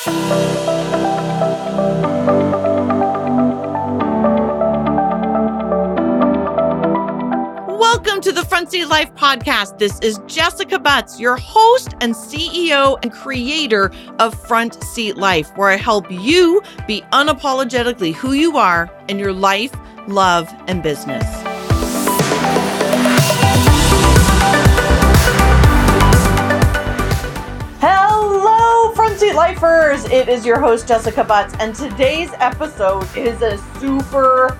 Welcome to the Front Seat Life podcast. This is Jessica Butts, your host and CEO and creator of Front Seat Life, where I help you be unapologetically who you are in your life, love, and business. Hello, Front Seat Lifers. It is your host, Jessica Butts, and today's episode is a super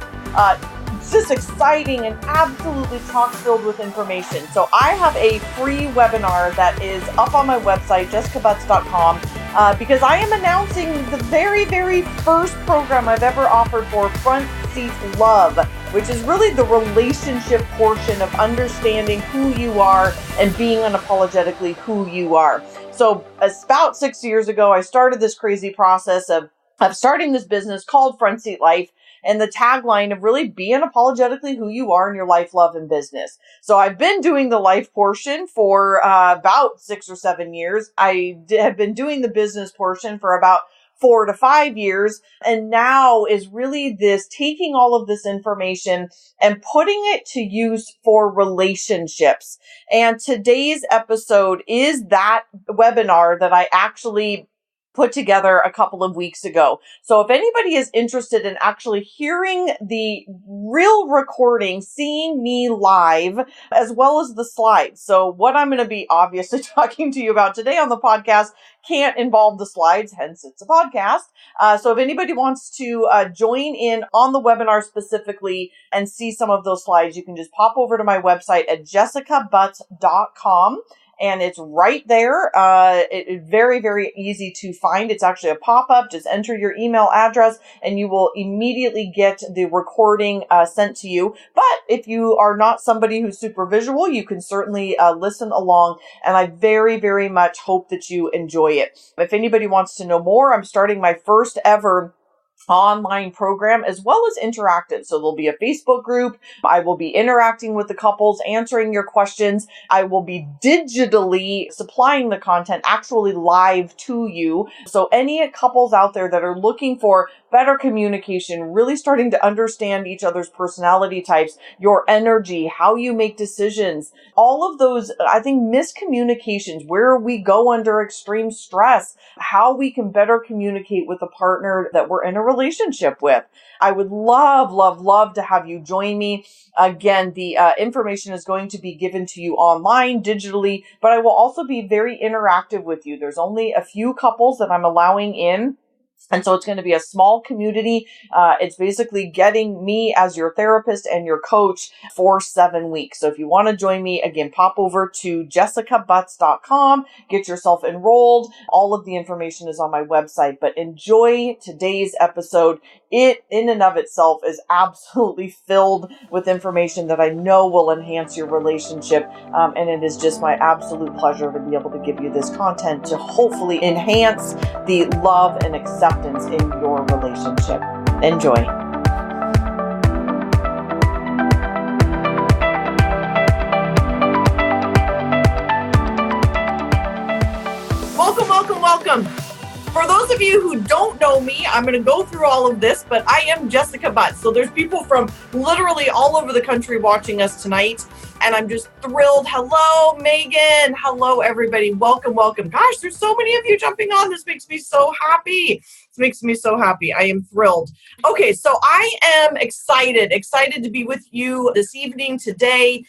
just exciting and absolutely chock-filled with information. So I have a free webinar that is up on my website, jessicabutts.com, because I am announcing the very, very first program I've ever offered for Front Seat Love, which is really the relationship portion of understanding who you are and being unapologetically who you are. So about 6 years ago, I started this crazy process of starting this business called Front Seat Life, and the tagline of really be unapologetically who you are in your life, love, and business. So I've been doing the life portion for about 6 or 7 years. I have been doing the business portion for about 4 to 5 years. And now is really this taking all of this information and putting it to use for relationships. And today's episode is that webinar that I actually put together a couple of weeks ago. So if anybody is interested in actually hearing the real recording, seeing me live, as well as the slides. So what I'm going to be obviously talking to you about today on the podcast can't involve the slides, hence it's a podcast. So if anybody wants to join in on the webinar specifically and see some of those slides, you can just pop over to my website at jessicabutts.com. And it's right there. It's very, very easy to find. It's actually a pop-up. Just enter your email address and you will immediately get the recording sent to you. But if you are not somebody who's super visual, you can certainly listen along. And I very, very much hope that you enjoy it. If anybody wants to know more, I'm starting my first ever online program as well as interactive. So there'll be a Facebook group. I will be interacting with the couples, answering your questions. I will be digitally supplying the content actually live to you. So any couples out there that are looking for better communication, really starting to understand each other's personality types, your energy, how you make decisions, all of those, I think, miscommunications, where we go under extreme stress, how we can better communicate with a partner that we're in a relationship with. I would love to have you join me. Again, the information is going to be given to you online, digitally, but I will also be very interactive with you. There's only a few couples that I'm allowing in. And so it's going to be a small community. It's basically getting me as your therapist and your coach for 7 weeks. So if you want to join me, again, pop over to jessicabutts.com, get yourself enrolled. All of the information is on my website, but enjoy today's episode. It in and of itself is absolutely filled with information that I know will enhance your relationship. And it is just my absolute pleasure to be able to give you this content to hopefully enhance the love and acceptance in your relationship. Enjoy. Welcome. For those of you who don't know me, I'm going to go through all of this, but I am Jessica Butts. So there's people from literally all over the country watching us tonight, and I'm just thrilled. Hello, Megan. Hello, everybody. Welcome. Gosh, there's so many of you jumping on. This makes me so happy. I am thrilled. Okay, so I am excited to be with you this evening, today.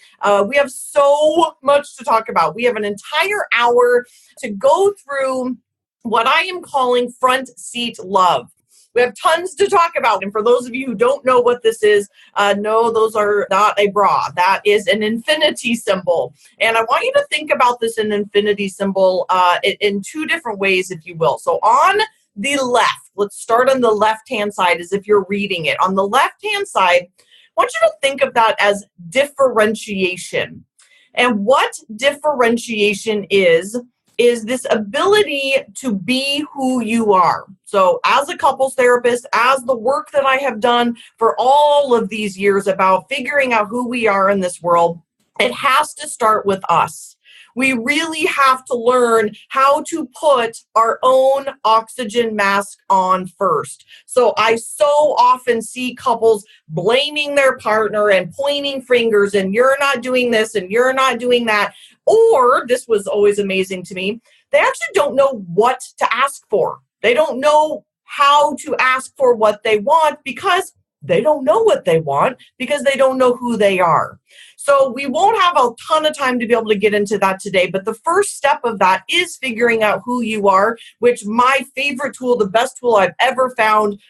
We have so much to talk about. We have an entire hour to go through what I am calling front seat love. We have tons to talk about. And for those of you who don't know what this is, no, those are not a bra. That is an infinity symbol. And I want you to think about this an infinity symbol in two different ways, if you will. So on the left, let's start on the left-hand side as if you're reading it. On the left-hand side, I want you to think of that as differentiation. And what differentiation is this ability to be who you are. So as a couples therapist, as the work that I have done for all of these years about figuring out who we are in this world, it has to start with us. We really have to learn how to put our own oxygen mask on first. So I so often see couples blaming their partner and pointing fingers and you're not doing this and you're not doing that. Or this was always amazing to me. They actually don't know what to ask for. They don't know how to ask for what they want because they don't know what they want because they don't know who they are. So we won't have a ton of time to be able to get into that today, but the first step of that is figuring out who you are, which my favorite tool, the best tool I've ever found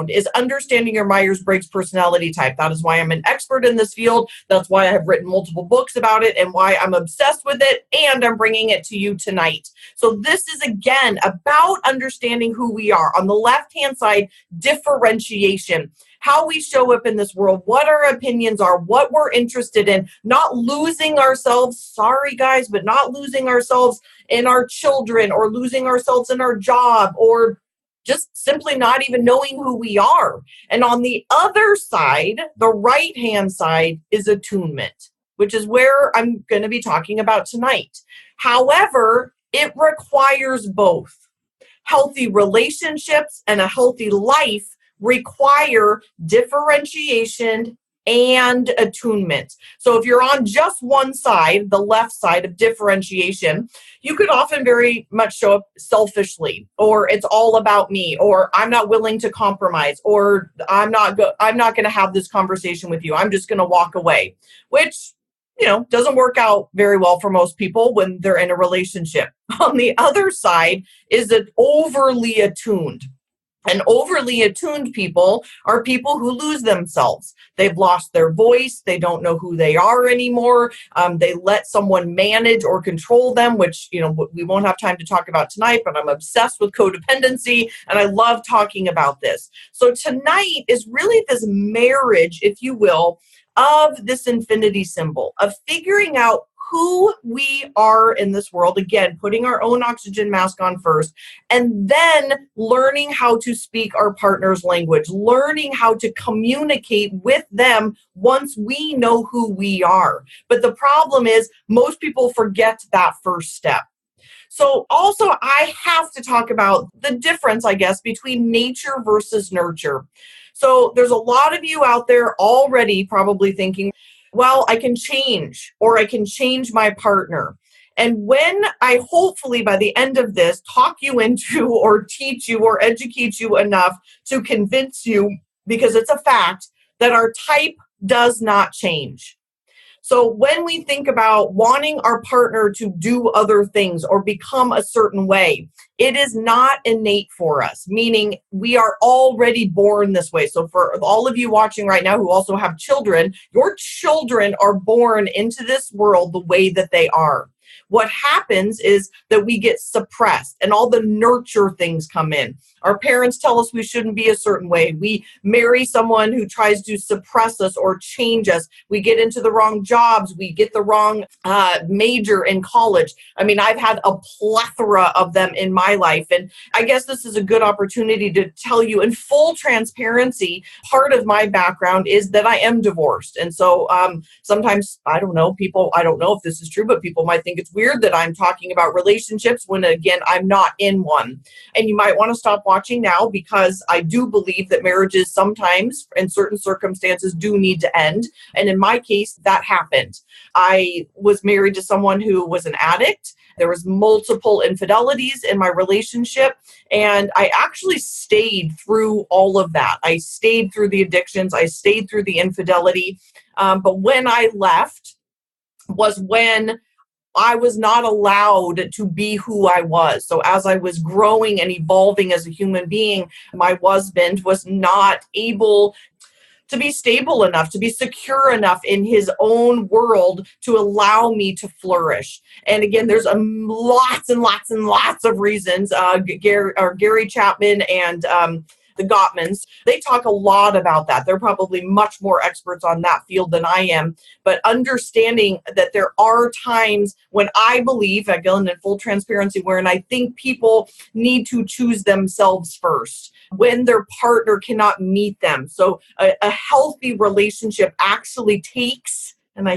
is understanding your Myers-Briggs personality type. That is why I'm an expert in this field. That's why I have written multiple books about it and why I'm obsessed with it. And I'm bringing it to you tonight. So this is, again, about understanding who we are. On the left-hand side, differentiation. How we show up in this world, what our opinions are, what we're interested in, not losing ourselves, sorry guys, but not losing ourselves in our children or losing ourselves in our job or just simply not even knowing who we are. And on the other side, the right-hand side is attunement, which is where I'm going to be talking about tonight. However, it requires both. Healthy relationships and a healthy life require differentiation and attunement. So if you're on just one side, the left side of differentiation, you could often very much show up selfishly, or it's all about me, or I'm not willing to compromise, or I'm not going to have this conversation with you. I'm just going to walk away, which doesn't work out very well for most people when they're in a relationship. On the other side is that overly attuned. And overly attuned people are people who lose themselves. They've lost their voice. They don't know who they are anymore. They let someone manage or control them, which, we won't have time to talk about tonight, but I'm obsessed with codependency and I love talking about this. So tonight is really this marriage, if you will, of this infinity symbol, of figuring out who we are in this world, again, putting our own oxygen mask on first, and then learning how to speak our partner's language, learning how to communicate with them once we know who we are. But the problem is most people forget that first step. So also, I have to talk about the difference, I guess, between nature versus nurture. So there's a lot of you out there already probably thinking, well, I can change, or I can change my partner. And when I hopefully by the end of this talk you into or teach you or educate you enough to convince you, because it's a fact, that our type does not change. So when we think about wanting our partner to do other things or become a certain way, it is not innate for us, meaning we are already born this way. So for all of you watching right now who also have children, your children are born into this world the way that they are. What happens is that we get suppressed and all the nurture things come in. Our parents tell us we shouldn't be a certain way. We marry someone who tries to suppress us or change us. We get into the wrong jobs. We get the wrong major in college. I mean, I've had a plethora of them in my life. And I guess this is a good opportunity to tell you in full transparency, part of my background is that I am divorced. And so sometimes, I don't know if this is true, but people might think it's weird that I'm talking about relationships when, again, I'm not in one. And you might want to stop watching now because I do believe that marriages sometimes, in certain circumstances, do need to end. And in my case, that happened. I was married to someone who was an addict. There was multiple infidelities in my relationship, and I actually stayed through all of that. I stayed through the addictions. I stayed through the infidelity. But when I left was when I was not allowed to be who I was. So as I was growing and evolving as a human being, my husband was not able to be stable enough, to be secure enough in his own world to allow me to flourish. And again, there's lots and lots and lots of reasons. Gary Chapman and the Gottmans, they talk a lot about that. They're probably much more experts on that field than I am. But understanding that there are times when I believe, again, in full transparency, wherein I think people need to choose themselves first when their partner cannot meet them. So a healthy relationship actually takes and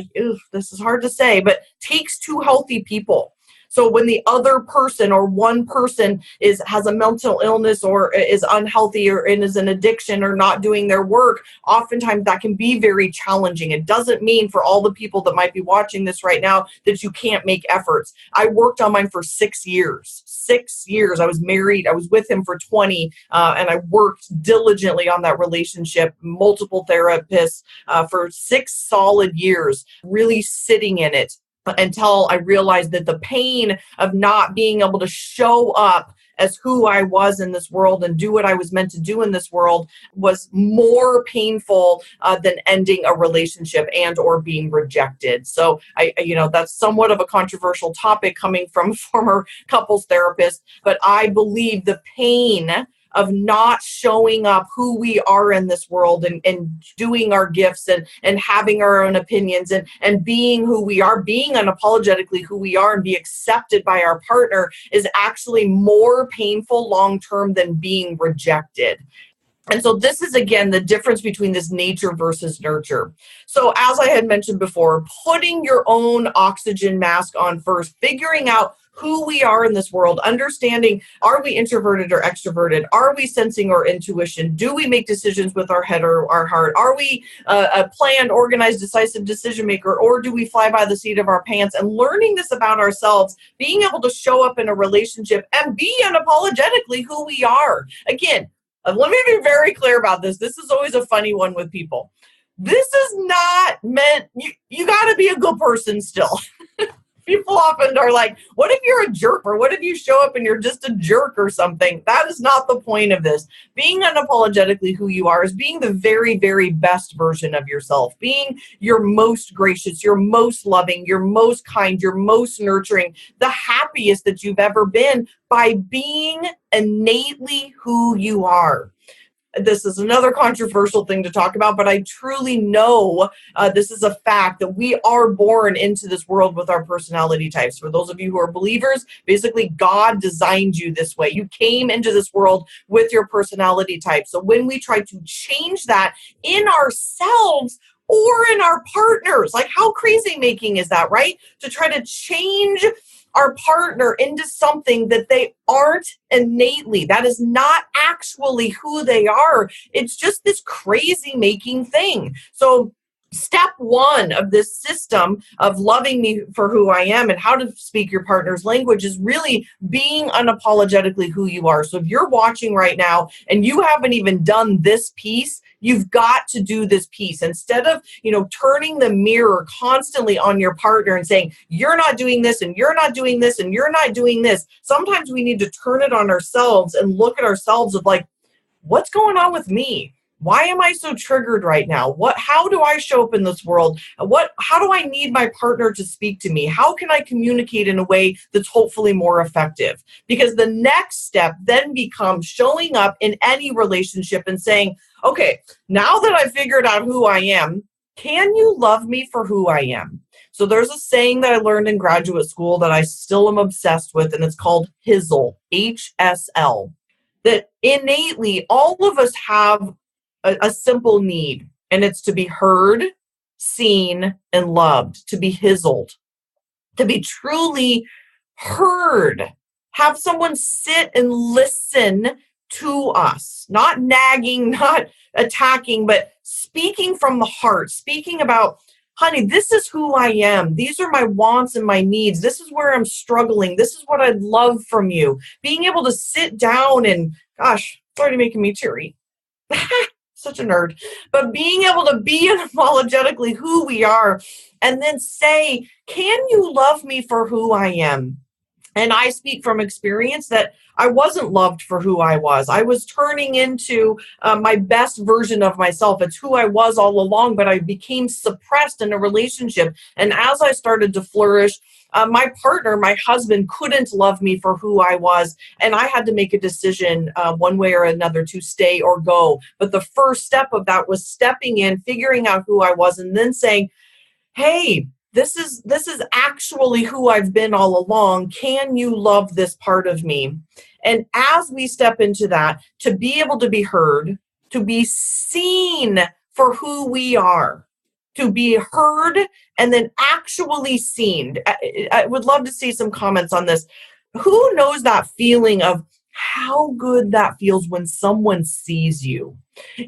this is hard to say, but takes two healthy people. So when the other person or one person has a mental illness or is unhealthy or is an addiction or not doing their work, oftentimes that can be very challenging. It doesn't mean for all the people that might be watching this right now that you can't make efforts. I worked on mine for 6 years. 6 years. I was married. I was with him for 20, and I worked diligently on that relationship, multiple therapists for 6 solid years, really sitting in it until I realized that the pain of not being able to show up as who I was in this world and do what I was meant to do in this world was more painful than ending a relationship and or being rejected. So that's somewhat of a controversial topic coming from a former couples therapist, but I believe the pain of not showing up who we are in this world and doing our gifts and having our own opinions and being who we are, being unapologetically who we are and be accepted by our partner is actually more painful long-term than being rejected. And so this is, again, the difference between this nature versus nurture. So as I had mentioned before, putting your own oxygen mask on first, figuring out who we are in this world, understanding, are we introverted or extroverted? Are we sensing or intuition? Do we make decisions with our head or our heart? Are we a planned, organized, decisive decision maker, or do we fly by the seat of our pants? And learning this about ourselves, being able to show up in a relationship and be unapologetically who we are. Again, let me be very clear about this. This is always a funny one with people. This is not meant, you got to be a good person still. People often are like, what if you're a jerk? Or what if you show up and you're just a jerk or something? That is not the point of this. Being unapologetically who you are is being the very, very best version of yourself. Being your most gracious, your most loving, your most kind, your most nurturing, the happiest that you've ever been by being innately who you are. This is another controversial thing to talk about, but I truly know this is a fact that we are born into this world with our personality types. For those of you who are believers, basically God designed you this way. You came into this world with your personality type. So when we try to change that in ourselves or in our partners, like how crazy making is that, right? To try to change our partner into something that they aren't innately. That is not actually who they are. It's just this crazy making thing. So step one of this system of loving me for who I am and how to speak your partner's language is really being unapologetically who you are. So if you're watching right now and you haven't even done this piece, you've got to do this piece. Instead of, turning the mirror constantly on your partner and saying, you're not doing this and you're not doing this and you're not doing this. Sometimes we need to turn it on ourselves and look at ourselves of like, what's going on with me? Why am I so triggered right now? How do I show up in this world? How do I need my partner to speak to me? How can I communicate in a way that's hopefully more effective? Because the next step then becomes showing up in any relationship and saying, okay, now that I figured out who I am, can you love me for who I am? So there's a saying that I learned in graduate school that I still am obsessed with, and it's called HSL, HSL. That innately all of us have a simple need, and it's to be heard, seen, and loved, to be hizzled, to be truly heard. Have someone sit and listen to us, not nagging, not attacking, but speaking from the heart, speaking about, honey, this is who I am. These are my wants and my needs. This is where I'm struggling. This is what I'd love from you. Being able to sit down and, gosh, it's already making me teary. Such a nerd, but being able to be unapologetically who we are and then say, can you love me for who I am? And I speak from experience that I wasn't loved for who I was. I was turning into my best version of myself. It's who I was all along, but I became suppressed in a relationship. And as I started to flourish, my partner, my husband, couldn't love me for who I was. And I had to make a decision one way or another to stay or go. But the first step of that was stepping in, figuring out who I was, and then saying, hey, this is actually who I've been all along. Can you love this part of me? And as we step into that, to be able to be heard, to be seen for who we are, to be heard and then actually seen. I would love to see some comments on this. Who knows that feeling of how good that feels when someone sees you?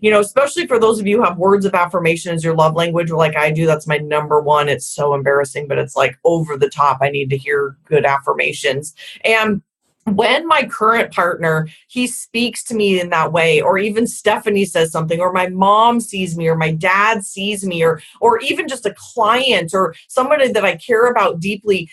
Especially for those of you who have words of affirmation as your love language, or like I do, that's my number one. It's so embarrassing, but it's like over the top. I need to hear good affirmations. And when my current partner, he speaks to me in that way, or even Stephanie says something, or my mom sees me, or my dad sees me, or even just a client or somebody that I care about deeply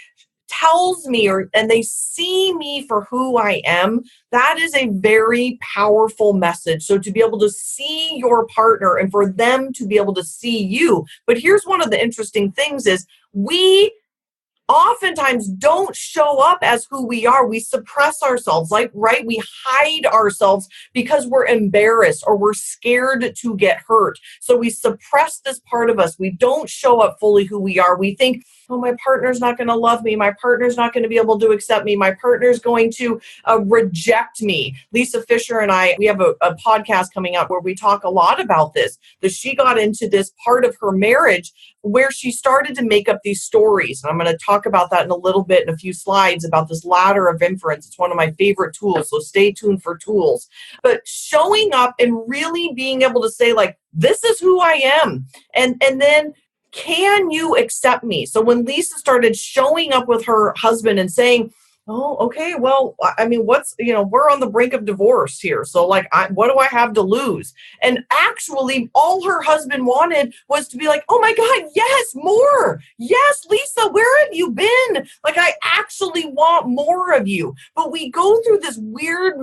tells me, and they see me for who I am, that is a very powerful message. So to be able to see your partner and for them to be able to see you. But here's one of the interesting things is we oftentimes don't show up as who we are. We suppress ourselves, right? We hide ourselves because we're embarrassed or we're scared to get hurt. So we suppress this part of us. We don't show up fully who we are. We think, oh, my partner's not going to love me. My partner's not going to be able to accept me. My partner's going to reject me. Lisa Fisher and I, we have a podcast coming up where we talk a lot about this, that she got into this part of her marriage where she started to make up these stories. And I'm going to talk about that in a little bit in a few slides about this ladder of inference. It's one of my favorite tools. So stay tuned for tools. But showing up and really being able to say, like, this is who I am. And then, can you accept me? So when Lisa started showing up with her husband and saying, oh, okay, well, I mean, we're on the brink of divorce here. So like, what do I have to lose? And actually all her husband wanted was to be like, oh my God, yes, more. Yes, Lisa, where have you been? Like, I actually want more of you. But we go through this weird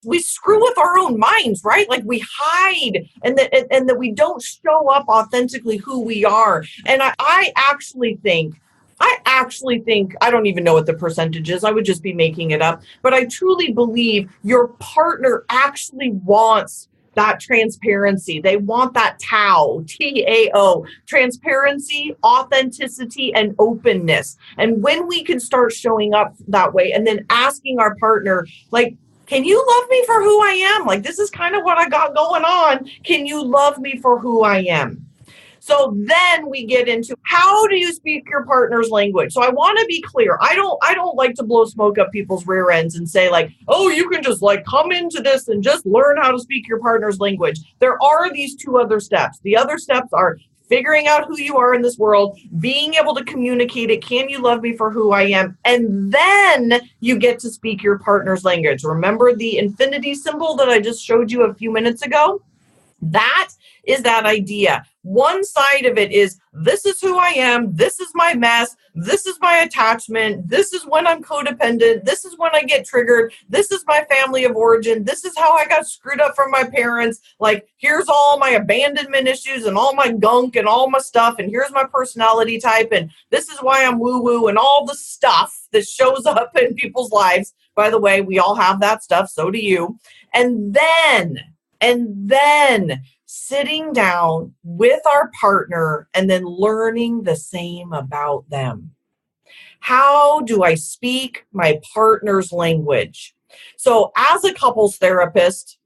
we screw with our own minds, right? Like we hide and that we don't show up authentically who we are. And I actually think, I don't even know what the percentage is. I would just be making it up. But I truly believe your partner actually wants that transparency. They want that TAO, transparency, authenticity, and openness. And when we can start showing up that way and then asking our partner, like, can you love me for who I am? Like, this is kind of what I got going on. Can you love me for who I am? So then we get into, how do you speak your partner's language? So I want to be clear. I don't like to blow smoke up people's rear ends and say like, oh, you can just like come into this and just learn how to speak your partner's language. There are these two other steps. The other steps are figuring out who you are in this world, being able to communicate it. Can you love me for who I am? And then you get to speak your partner's language. Remember the infinity symbol that I just showed you a few minutes ago? That is that idea. One side of it is, this is who I am. This is my mess. This is my attachment. This is when I'm codependent. This is when I get triggered. This is my family of origin. This is how I got screwed up from my parents. Like, here's all my abandonment issues and all my gunk and all my stuff. And here's my personality type. And this is why I'm woo-woo and all the stuff that shows up in people's lives. By the way, we all have that stuff. So do you. And then sitting down with our partner and then learning the same about them. How do I speak my partner's language? So as a couples therapist,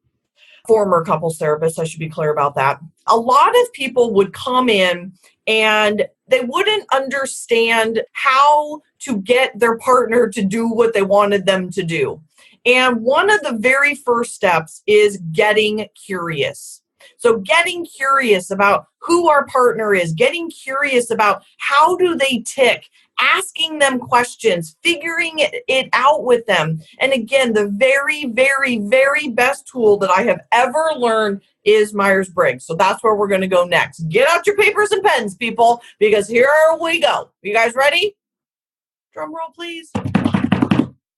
former couples therapist, I should be clear about that, a lot of people would come in and they wouldn't understand how to get their partner to do what they wanted them to do. And one of the very first steps is getting curious. So getting curious about who our partner is, getting curious about how do they tick, asking them questions, figuring it out with them. And again, the very, very, very best tool that I have ever learned is Myers-Briggs. So that's where we're going to go next. Get out your papers and pens, people, because here we go. You guys ready? Drum roll, please.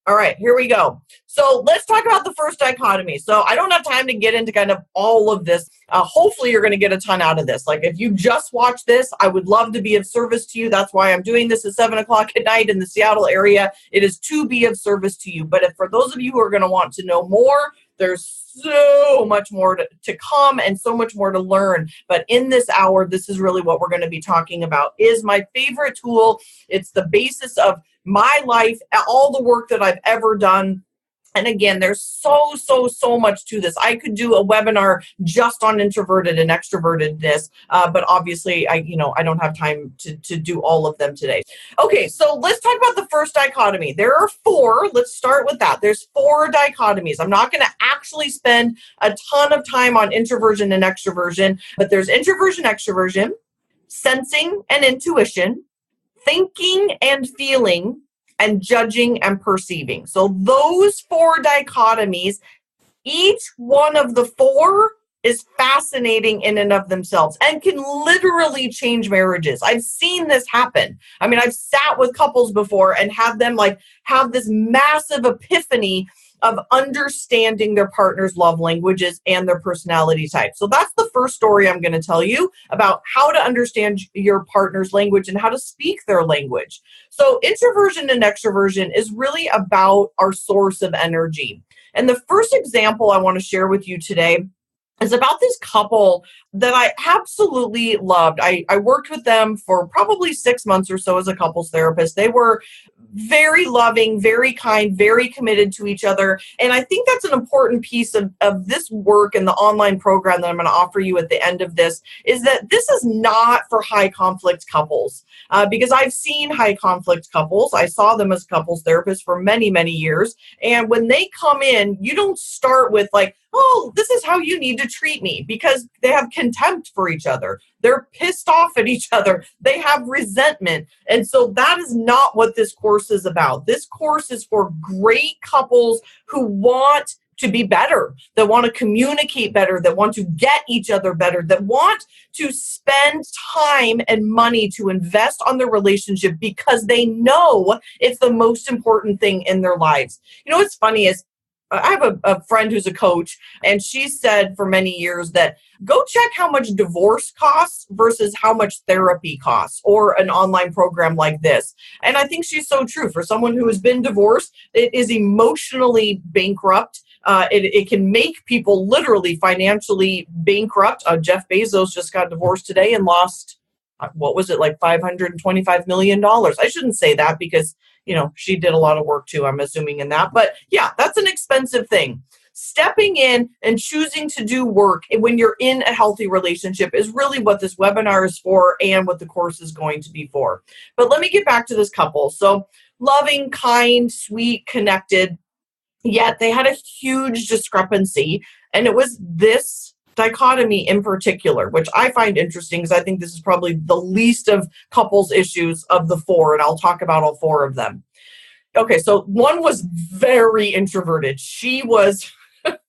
All right, here we go. So let's talk about the first dichotomy. So I don't have time to get into kind of all of this. Hopefully you're going to get a ton out of this. Like if you just watch this, I would love to be of service to you. That's why I'm doing this at 7:00 at night in the Seattle area. It is to be of service to you. But if for those of you who are going to want to know more, there's so much more to come and so much more to learn. But in this hour, this is really what we're going to be talking about. Is my favorite tool. It's the basis of my life, all the work that I've ever done. And again, there's so much to this. I could do a webinar just on introverted and extrovertedness, but obviously, I don't have time to do all of them today. Okay, so let's talk about the first dichotomy. There are four. Let's start with that. There's four dichotomies. I'm not going to actually spend a ton of time on introversion and extroversion, but there's introversion, extroversion, sensing and intuition, thinking and feeling, and judging and perceiving. So those four dichotomies, each one of the four is fascinating in and of themselves and can literally change marriages. I've seen this happen. I mean, I've sat with couples before and had them have this massive epiphany of understanding their partner's love languages and their personality type. So that's the first story I'm going to tell you about how to understand your partner's language and how to speak their language. So introversion and extroversion is really about our source of energy. And the first example I want to share with you today is about this couple that I absolutely loved. I worked with them for probably 6 months or so as a couples therapist. They were very loving, very kind, very committed to each other. And I think that's an important piece of this work and the online program that I'm going to offer you at the end of this, is that this is not for high conflict couples. Because I've seen high conflict couples. I saw them as couples therapists for many, many years. And when they come in, you don't start with oh, this is how you need to treat me, because they have contempt for each other. They're pissed off at each other. They have resentment. And so that is not what this course is about. This course is for great couples who want to be better, that want to communicate better, that want to get each other better, that want to spend time and money to invest on their relationship because they know it's the most important thing in their lives. What's funny is I have a friend who's a coach, and she said for many years that go check how much divorce costs versus how much therapy costs, or an online program like this. And I think she's so true. For someone who has been divorced, it is emotionally bankrupt. It can make people literally financially bankrupt. Jeff Bezos just got divorced today and lost, what was it, like $525 million. I shouldn't say that because she did a lot of work too, I'm assuming, in that. But yeah, that's an expensive thing. Stepping in and choosing to do work when you're in a healthy relationship is really what this webinar is for and what the course is going to be for. But let me get back to this couple. So loving, kind, sweet, connected, yet they had a huge discrepancy. And it was this dichotomy in particular, which I find interesting because I think this is probably the least of couples issues of the four, and I'll talk about all four of them. Okay, so one was very introverted. She was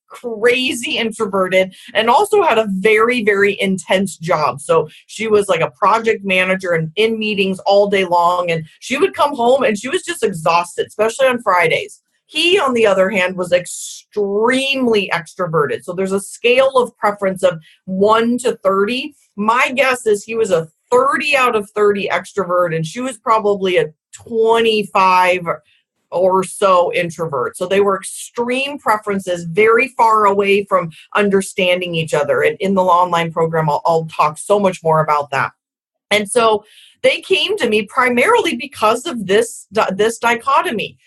crazy introverted and also had a very, very intense job. So she was like a project manager and in meetings all day long, and she would come home and she was just exhausted, especially on Fridays. He, on the other hand, was extremely extroverted. So there's a scale of preference of 1 to 30. My guess is he was a 30 out of 30 extrovert, and she was probably a 25 or so introvert. So they were extreme preferences, very far away from understanding each other. And in the online program, I'll talk so much more about that. And so they came to me primarily because of this dichotomy.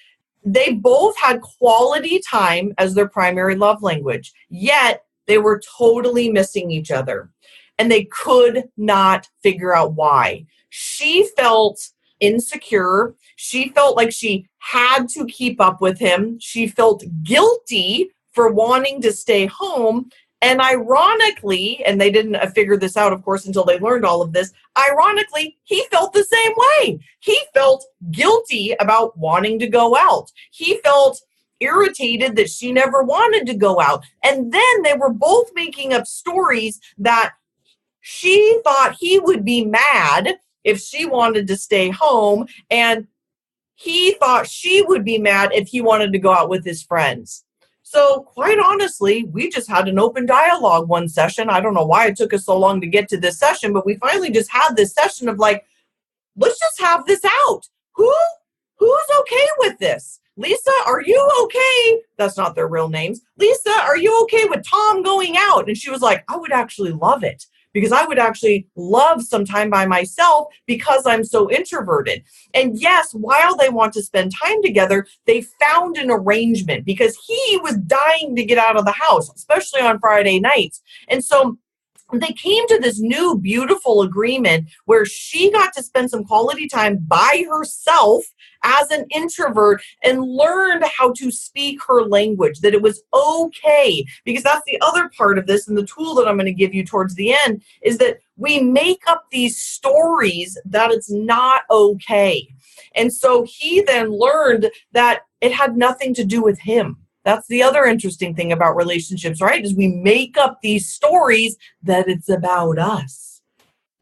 They both had quality time as their primary love language, yet they were totally missing each other. And they could not figure out why. She felt insecure. She felt like she had to keep up with him. She felt guilty for wanting to stay home. And ironically, and they didn't figure this out, of course, until they learned all of this, ironically, he felt the same way. He felt guilty about wanting to go out. He felt irritated that she never wanted to go out. And then they were both making up stories that she thought he would be mad if she wanted to stay home, and he thought she would be mad if he wanted to go out with his friends. So quite honestly, we just had an open dialogue one session. I don't know why it took us so long to get to this session, but we finally just had this session of let's just have this out. Who's okay with this? Lisa, are you okay? That's not their real names. Lisa, are you okay with Tom going out? And she was like, I would actually love it because I would actually love some time by myself because I'm so introverted. And yes, while they want to spend time together, they found an arrangement because he was dying to get out of the house, especially on Friday nights. And so they came to this new beautiful agreement where she got to spend some quality time by herself as an introvert and learned how to speak her language, that it was okay. Because that's the other part of this, and the tool that I'm going to give you towards the end is that we make up these stories that it's not okay. And so he then learned that it had nothing to do with him. That's the other interesting thing about relationships, right? Is we make up these stories that it's about us.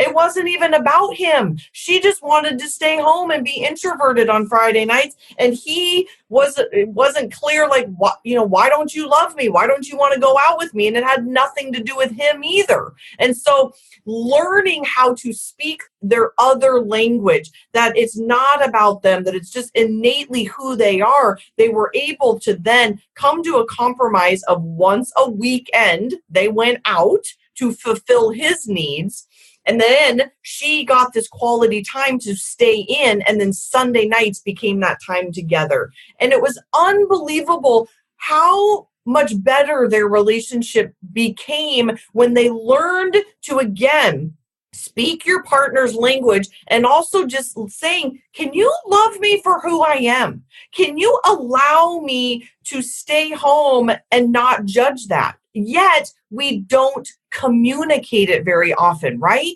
It wasn't even about him. She just wanted to stay home and be introverted on Friday nights. And he wasn't clear, like, what, why don't you love me? Why don't you want to go out with me? And it had nothing to do with him either. And so learning how to speak their other language, that it's not about them, that it's just innately who they are, they were able to then come to a compromise of once a weekend, they went out to fulfill his needs. And then she got this quality time to stay in, and then Sunday nights became that time together. And it was unbelievable how much better their relationship became when they learned to, again, speak your partner's language, and also just saying, can you love me for who I am? Can you allow me to stay home and not judge that? Yet we don't communicate it very often, right?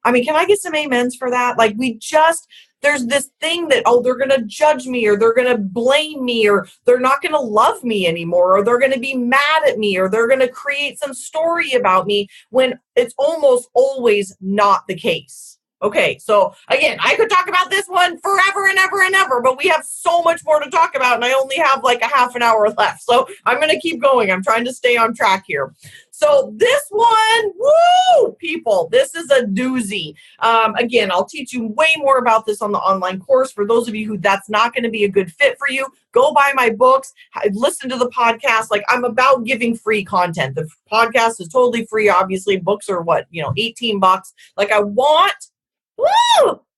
I mean, can I get some amens for that? Like, there's this thing that, they're going to judge me, or they're going to blame me, or they're not going to love me anymore, or they're going to be mad at me, or they're going to create some story about me, when it's almost always not the case. Okay, so again, I could talk about this one forever and ever and ever, but we have so much more to talk about, and I only have like a half an hour left. So I'm going to keep going. I'm trying to stay on track here. So this one, woo, people, this is a doozy. Again, I'll teach you way more about this on the online course. For those of you who that's not going to be a good fit for you, go buy my books, listen to the podcast. Like, I'm about giving free content. The podcast is totally free. Obviously, books are $18. Like, I want,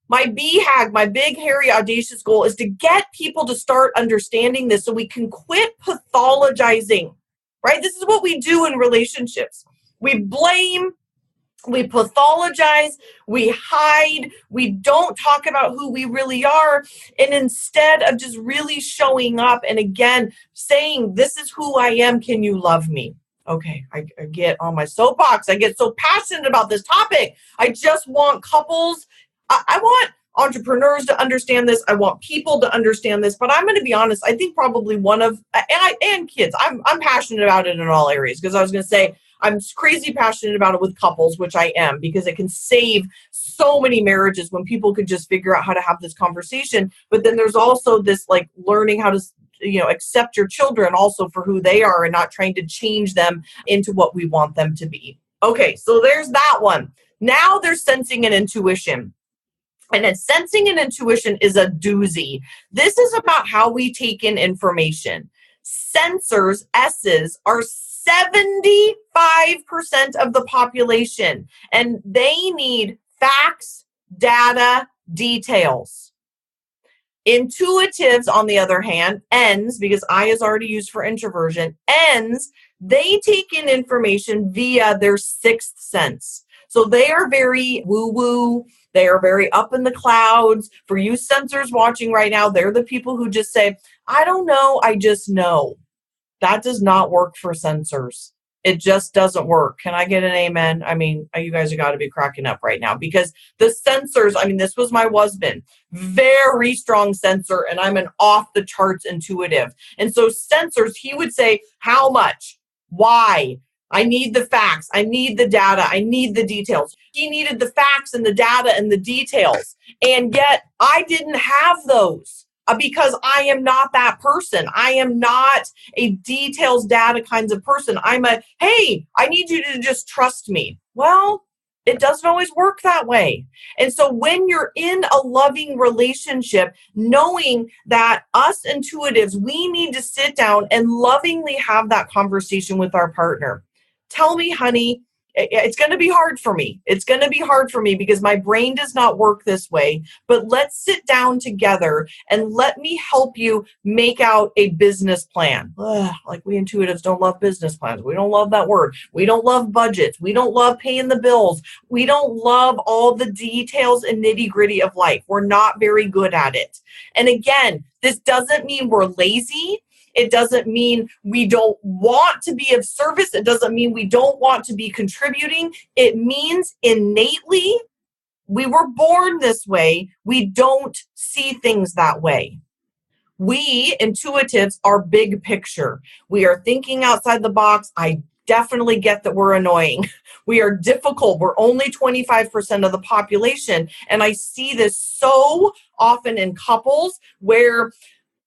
my BHAG, my big, hairy, audacious goal is to get people to start understanding this so we can quit pathologizing, right? This is what we do in relationships. We blame, we pathologize, we hide, we don't talk about who we really are. And instead of just really showing up and, again, saying, this is who I am, can you love me? Okay, I get on my soapbox. I get so passionate about this topic. I just want couples. I want entrepreneurs to understand this. I want people to understand this. But I'm going to be honest. I think probably and kids. I'm passionate about it in all areas, because I was going to say I'm crazy passionate about it with couples, which I am, because it can save so many marriages when people could just figure out how to have this conversation. But then there's also this, like, learning how to accept your children also for who they are and not trying to change them into what we want them to be. Okay, so there's that one. Now there's sensing and intuition. And then sensing and intuition is a doozy. This is about how we take in information. Sensors, S's, are 75% of the population, and they need facts, data, details. Intuitives, on the other hand, N's, because I is already used for introversion, N's, they take in information via their sixth sense. So they are very woo-woo. They are very up in the clouds. For you sensors watching right now, they're the people who just say, I don't know, I just know. That does not work for sensors. It just doesn't work. Can I get an amen? I mean, you guys have got to be cracking up right now, because the sensors, this was my husband, very strong sensor, and I'm an off the charts intuitive. And so sensors, he would say, how much? Why? I need the facts. I need the data. I need the details. He needed the facts and the data and the details. And yet I didn't have those. Because I am not that person. I am not a details, data kinds of person. I'm hey, I need you to just trust me. Well, it doesn't always work that way. And so when you're in a loving relationship, knowing that us intuitives, we need to sit down and lovingly have that conversation with our partner. Tell me, honey, It's going to be hard for me. It's going to be hard for me because my brain does not work this way. But let's sit down together and let me help you make out a business plan. Ugh, like we intuitives don't love business plans. We don't love that word. We don't love budgets. We don't love paying the bills. We don't love all the details and nitty-gritty of life. We're not very good at it. And again, this doesn't mean we're lazy. It doesn't mean we don't want to be of service. It doesn't mean we don't want to be contributing. It means innately, we were born this way. We don't see things that way. We intuitives are big picture. We are thinking outside the box. I definitely get that we're annoying. We are difficult. We're only 25% of the population. And I see this so often in couples where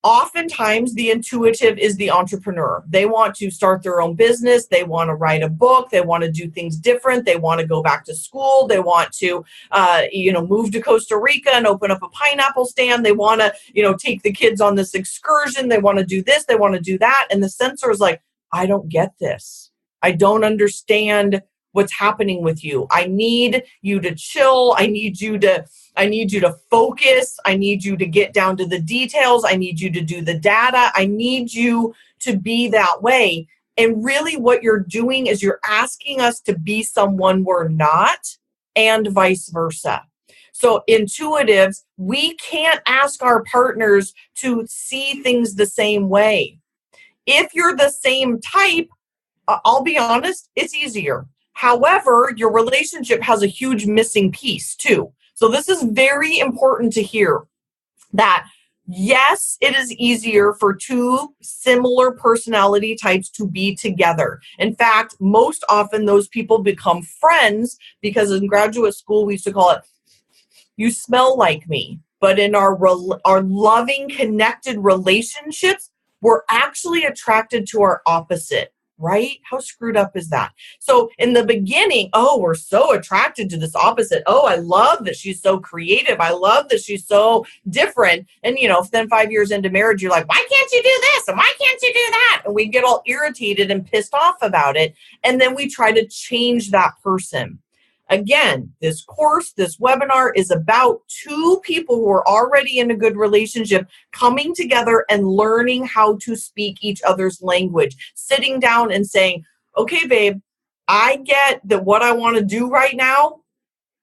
oftentimes the intuitive is the entrepreneur. They want to start their own business. They want to write a book. They want to do things different. They want to go back to school. They want to, move to Costa Rica and open up a pineapple stand. They want to, take the kids on this excursion. They want to do this. They want to do that. And the sensor is like, I don't get this. I don't understand what's happening with you. I need you to chill. I need you to focus. I need you to get down to the details. I need you to do the data. I need you to be that way. And really what you're doing is you're asking us to be someone we're not, and vice versa. So intuitives, we can't ask our partners to see things the same way. If you're the same type, I'll be honest, it's easier. However, your relationship has a huge missing piece too. So this is very important to hear that, yes, it is easier for two similar personality types to be together. In fact, most often those people become friends because in graduate school, we used to call it, you smell like me. But in our loving, connected relationships, we're actually attracted to our opposite. Right? How screwed up is that? So in the beginning, we're so attracted to this opposite. I love that she's so creative. I love that she's so different. And, then 5 years into marriage, you're like, why can't you do this? And why can't you do that? And we get all irritated and pissed off about it. And then we try to change that person. Again, this course, this webinar is about two people who are already in a good relationship coming together and learning how to speak each other's language, sitting down and saying, okay, babe, I get that what I want to do right now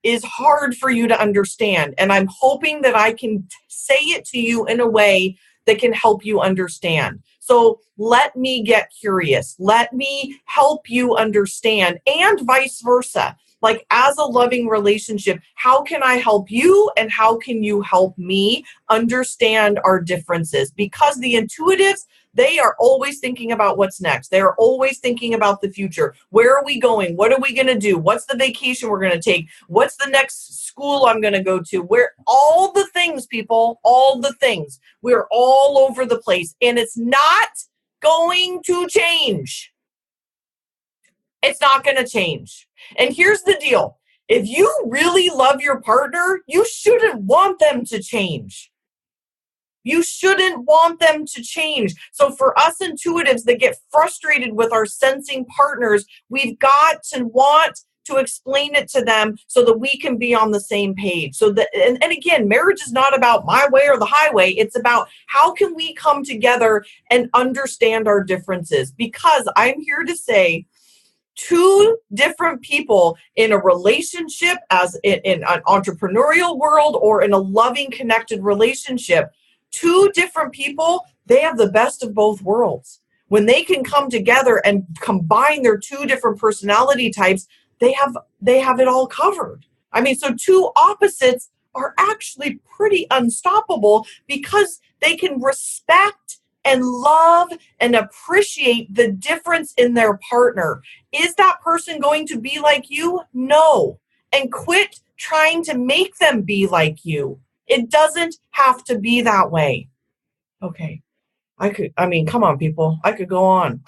is hard for you to understand. And I'm hoping that I can say it to you in a way that can help you understand. So let me get curious. Let me help you understand, and vice versa. Like as a loving relationship, how can I help you and how can you help me understand our differences? Because the intuitives, they are always thinking about what's next. They are always thinking about the future. Where are we going? What are we going to do? What's the vacation we're going to take? What's the next school I'm going to go to? Where all the things, people, all the things. We're all over the place and it's not going to change. It's not going to change. And here's the deal. If you really love your partner, you shouldn't want them to change. You shouldn't want them to change. So for us intuitives that get frustrated with our sensing partners, we've got to want to explain it to them so that we can be on the same page. So that, and again, marriage is not about my way or the highway. It's about how can we come together and understand our differences? Because I'm here to say, two different people in a relationship, as in an entrepreneurial world or in a loving, connected relationship, two different people, they have the best of both worlds. When they can come together and combine their two different personality types, they have it all covered. I mean, so two opposites are actually pretty unstoppable because they can respect and love and appreciate the difference in their partner. Is that person going to be like you? No. And quit trying to make them be like you. It doesn't have to be that way. Okay. Come on, people. I could go on.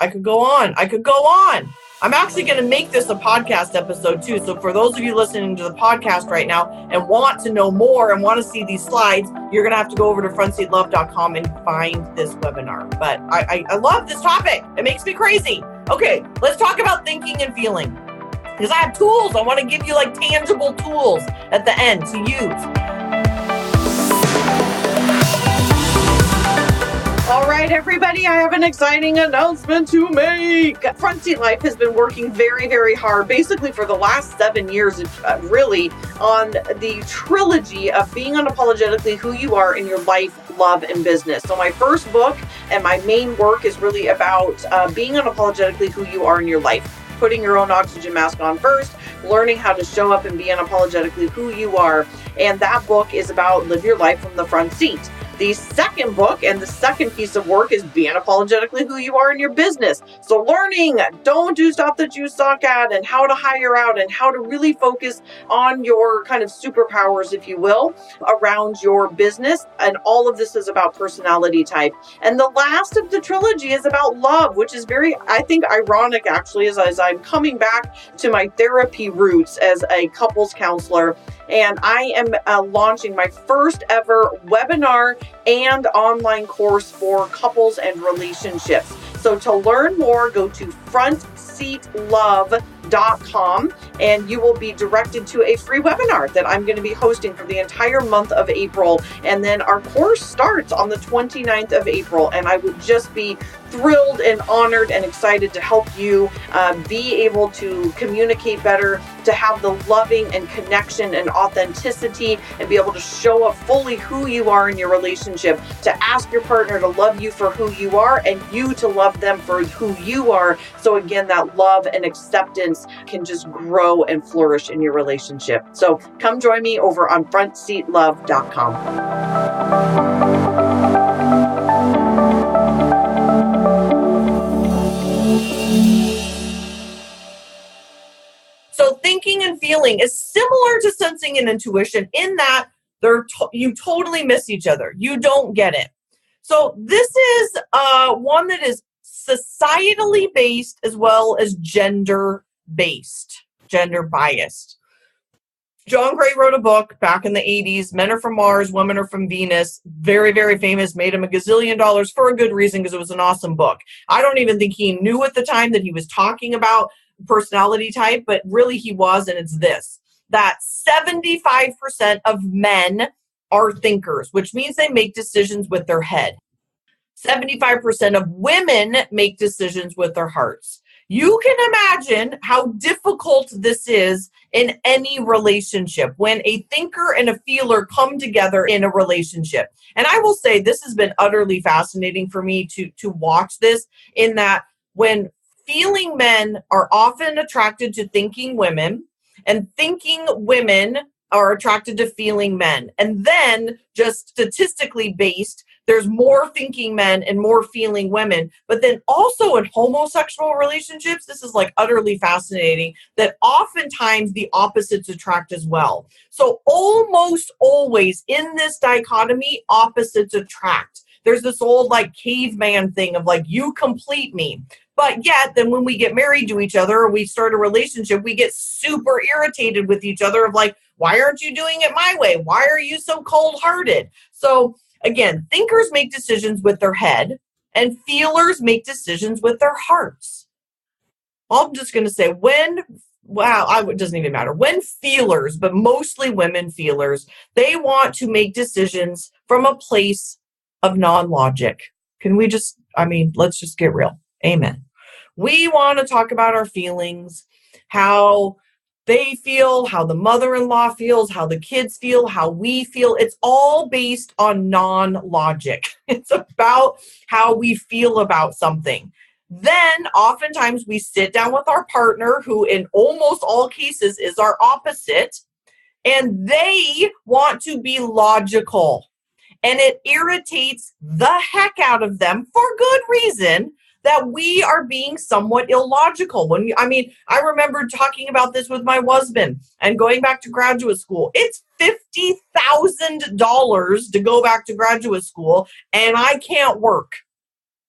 I'm actually going to make this a podcast episode too. So for those of you listening to the podcast right now and want to know more and want to see these slides, you're going to have to go over to frontseatlove.com and find this webinar. But I love this topic. It makes me crazy. Okay, let's talk about thinking and feeling. because I have tools. I want to give you like tangible tools at the end to use. All right, everybody, I have an exciting announcement to make. Front Seat Life has been working very, very hard, basically for the last 7 years, really, on the trilogy of being unapologetically who you are in your life, love, and business. So my first book and my main work is really about being unapologetically who you are in your life. Putting your own oxygen mask on first, learning how to show up and be unapologetically who you are. And that book is about live your life from the front seat. The second book and the second piece of work is be unapologetically who you are in your business. So learning, don't do stuff that you suck at, and how to hire out and how to really focus on your kind of superpowers, if you will, around your business. And all of this is about personality type. And the last of the trilogy is about love, which is very, I think, ironic actually, as I'm coming back to my therapy roots as a couples counselor. And I am launching my first ever webinar and online course for couples and relationships. So to learn more, go to frontseatlove.com and you will be directed to a free webinar that I'm going to be hosting for the entire month of April. And then our course starts on the 29th of April. And I would just be thrilled and honored and excited to help you be able to communicate better, to have the loving and connection and authenticity, and be able to show up fully who you are in your relationship, to ask your partner to love you for who you are and you to love them for who you are. So again, that love and acceptance can just grow and flourish in your relationship. So come join me over on frontseatlove.com. So thinking and feeling is similar to sensing and intuition in that you totally miss each other. You don't get it. So this is one that is societally based as well as gender biased. John Gray wrote a book back in the 80s, Men Are From Mars, Women Are From Venus. Very, very famous, made him $1 gazillion for a good reason because it was an awesome book. I don't even think he knew at the time that he was talking about personality type, but really he was, and it's this, that 75% of men are thinkers, which means they make decisions with their head. 75% of women make decisions with their hearts. You can imagine how difficult this is in any relationship when a thinker and a feeler come together in a relationship. And I will say this has been utterly fascinating for me to watch this, in that when feeling men are often attracted to thinking women, and thinking women are attracted to feeling men. And then, just statistically based, there's more thinking men and more feeling women. But then also in homosexual relationships, this is like utterly fascinating, that oftentimes the opposites attract as well. So almost always in this dichotomy, opposites attract. There's this old like caveman thing of like, you complete me. But yet, then when we get married to each other or we start a relationship, we get super irritated with each other of like, why aren't you doing it my way? Why are you so cold-hearted? So again, thinkers make decisions with their head and feelers make decisions with their hearts. I'm just going to say it doesn't even matter. When feelers, but mostly women feelers, they want to make decisions from a place of non-logic. Let's just get real. Amen. We want to talk about our feelings, how they feel, how the mother-in-law feels, how the kids feel, how we feel. It's all based on non-logic. It's about how we feel about something. Then oftentimes we sit down with our partner, who in almost all cases is our opposite, and they want to be logical. And it irritates the heck out of them for good reason that we are being somewhat illogical. I remember talking about this with my husband and going back to graduate school. It's $50,000 to go back to graduate school, and I can't work.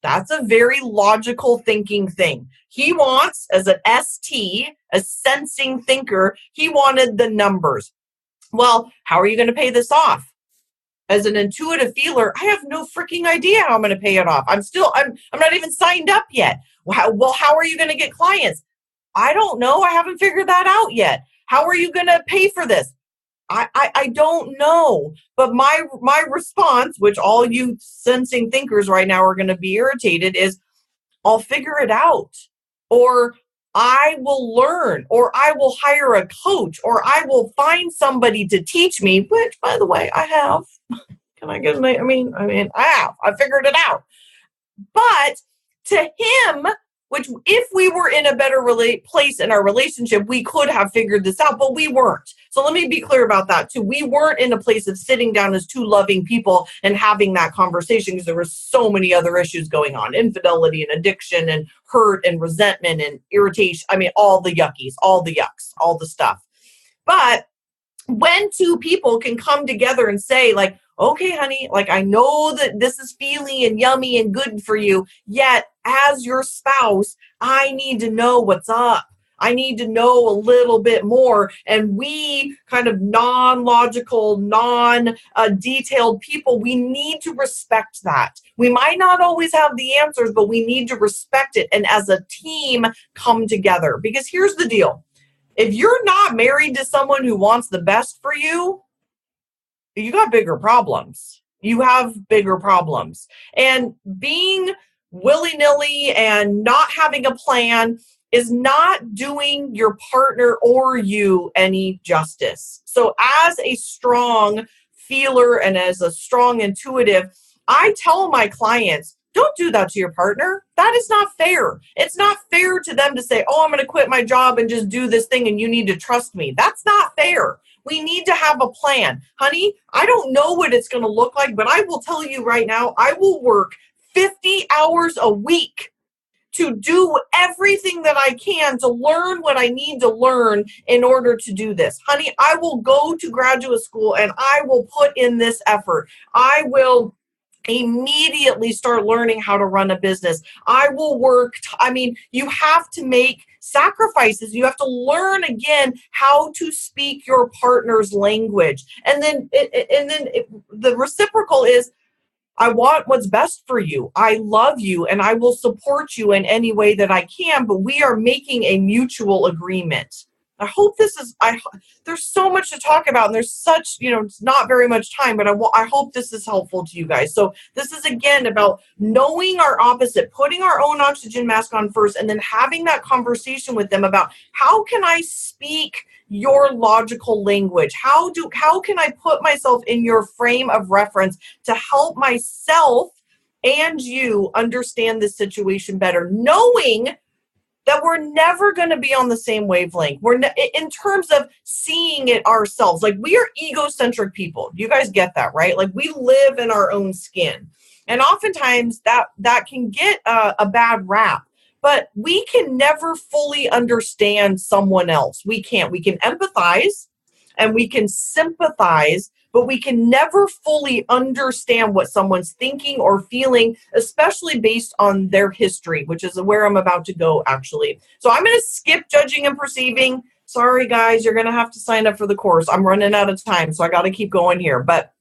That's a very logical thinking thing. He wants, as an ST, a sensing thinker, he wanted the numbers. Well, how are you going to pay this off? As an intuitive feeler, I have no freaking idea how I'm going to pay it off. I'm not even signed up yet. How are you going to get clients? I don't know. I haven't figured that out yet. How are you going to pay for this? I don't know. But my response, which all you sensing thinkers right now are going to be irritated, is I'll figure it out. Or I will learn, or I will hire a coach, or I will find somebody to teach me, which, by the way, I have. Can I get I mean, I have. I figured it out. But to him, which if we were in a better place in our relationship, we could have figured this out, but we weren't. So let me be clear about that too. We weren't in a place of sitting down as two loving people and having that conversation because there were so many other issues going on: infidelity and addiction and hurt and resentment and irritation. I mean, all the yuckies, all the yucks, all the stuff. But when two people can come together and say, like, okay, honey, like, I know that this is feely and yummy and good for you, yet as your spouse, I need to know what's up. I need to know a little bit more. And we kind of non-logical, non-detailed people, we need to respect that. We might not always have the answers, but we need to respect it. And as a team, come together. Because here's the deal. If you're not married to someone who wants the best for you, you got bigger problems. You have bigger problems. And being willy-nilly and not having a plan is not doing your partner or you any justice. So as a strong feeler and as a strong intuitive, I tell my clients, don't do that to your partner. That is not fair. It's not fair to them to say, oh, I'm going to quit my job and just do this thing and you need to trust me. That's not fair. We need to have a plan. Honey, I don't know what it's going to look like, but I will tell you right now, I will work 50 hours a week to do everything that I can to learn what I need to learn in order to do this. Honey, I will go to graduate school and I will put in this effort. I will immediately start learning how to run a business. I will work. You have to make sacrifices. You have to learn again how to speak your partner's language. And then the reciprocal is, I want what's best for you. I love you and I will support you in any way that I can, but we are making a mutual agreement. I hope there's so much to talk about and there's such, it's not very much time, but I hope this is helpful to you guys. So this is again about knowing our opposite, putting our own oxygen mask on first, and then having that conversation with them about how can I speak your logical language? How can I put myself in your frame of reference to help myself and you understand this situation better, knowing that we're never going to be on the same wavelength. In terms of seeing it ourselves. Like, we are egocentric people. You guys get that, right? Like, we live in our own skin. And oftentimes that can get a bad rap. But we can never fully understand someone else. We can't. We can empathize and we can sympathize, but we can never fully understand what someone's thinking or feeling, especially based on their history, which is where I'm about to go, actually. So I'm going to skip judging and perceiving. Sorry, guys, you're going to have to sign up for the course. I'm running out of time, so I got to keep going here. But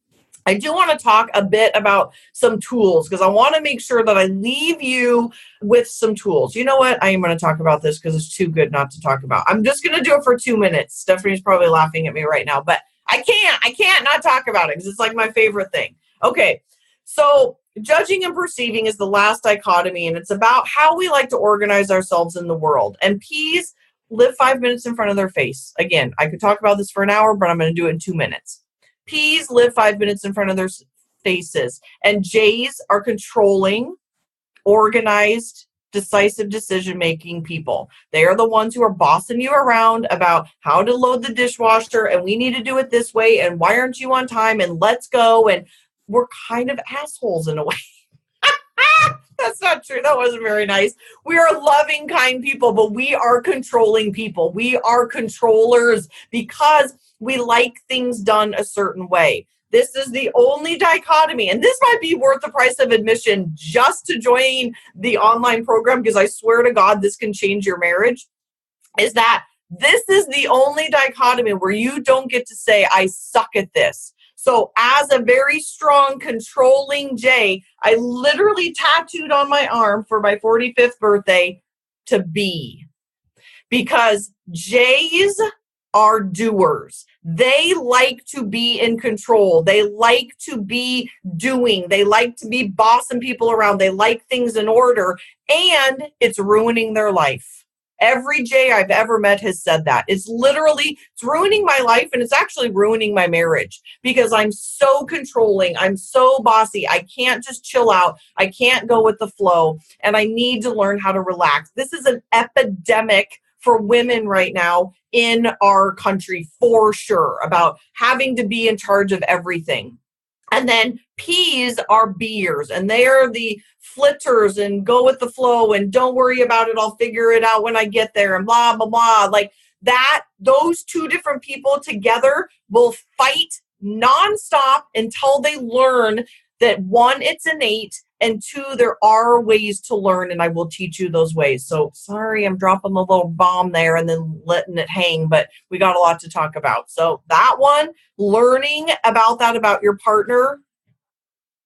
I do want to talk a bit about some tools because I want to make sure that I leave you with some tools. You know what? I am going to talk about this because it's too good not to talk about. I'm just going to do it for 2 minutes. Stephanie's probably laughing at me right now, but I can't not talk about it because it's like my favorite thing. Okay, so judging and perceiving is the last dichotomy, and it's about how we like to organize ourselves in the world. And P's live 5 minutes in front of their face. Again, I could talk about this for an hour, but I'm going to do it in 2 minutes. P's live 5 minutes in front of their faces, and J's are controlling, organized, decisive decision-making people. They are the ones who are bossing you around about how to load the dishwasher, and we need to do it this way, and why aren't you on time, and let's go, and we're kind of assholes in a way. That's not true. That wasn't very nice. We are loving, kind people, but we are controlling people. We are controllers because we like things done a certain way. This is the only dichotomy, and this might be worth the price of admission just to join the online program, because I swear to God, this can change your marriage, is that this is the only dichotomy where you don't get to say, I suck at this. So as a very strong, controlling J, I literally tattooed on my arm for my 45th birthday to be. because J's are doers. They like to be in control. They like to be doing. They like to be bossing people around. They like things in order, and it's ruining their life. Every J I've ever met has said that. It's ruining my life, and it's actually ruining my marriage because I'm so controlling. I'm so bossy. I can't just chill out. I can't go with the flow, and I need to learn how to relax. This is an epidemic for women right now in our country, for sure, about having to be in charge of everything. And then P's are B'ers, and they are the flitters and go with the flow and don't worry about it. I'll figure it out when I get there and blah, blah, blah. Like that, those two different people together will fight nonstop until they learn that one, it's innate, and two, there are ways to learn, and I will teach you those ways. So sorry, I'm dropping the little bomb there and then letting it hang, but we got a lot to talk about. So that one, learning about that, about your partner,